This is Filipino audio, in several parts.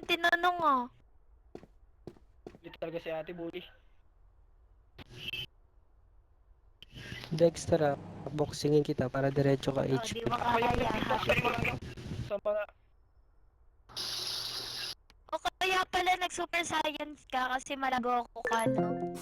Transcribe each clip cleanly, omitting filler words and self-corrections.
tinanong ah. Hindi talaga si ate bully. Dexter, boxingin kita para diretso ka Oh, HP. di mo Ako yung kaya. nagtitas sa mga ano, sa mga O kaya pala nag-super science ka kasi malago ako ka, no?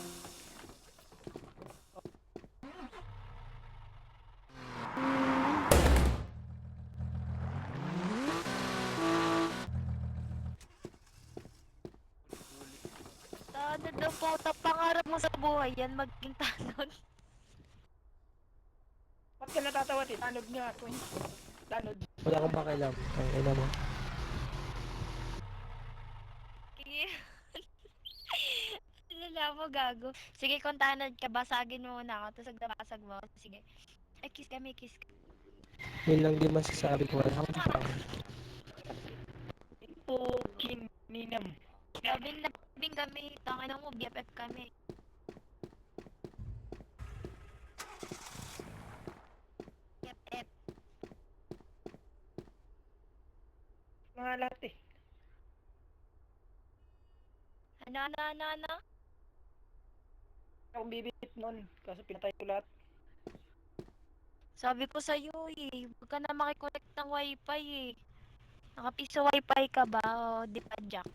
Tanod daw po, pangarap mo sa buhay yan, maging tanod. ba't ka natatawa ti? Tanod nga ako eh. Tanod. Wala kang pakialam. Ang ina mo. Lala mo, gago. Sige, kung tanod ka, basagin mo muna ako, tapos nabasag mo. Sige. Ay, kiss kami, kiss kami. Yun lang din masasabi ko. Wala kang pakialam. Puking ninam. Labing kami, tangin mo, BFF kami. BFF. Mga lahat eh. Ano? Akong bibit nun. Kaso pinatay ko lahat. Sabi ko sa'yo eh, huwag ka na makikonnect ng wifi eh. Nakapiso wifi ka ba o di pa jack?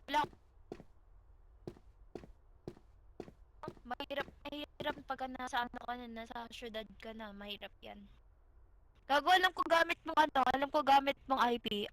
Wala. Mahirap pagka nasa ano ka na, nasa syudad ka na, mahirap yan. Gago, alam ko gamit mong IP.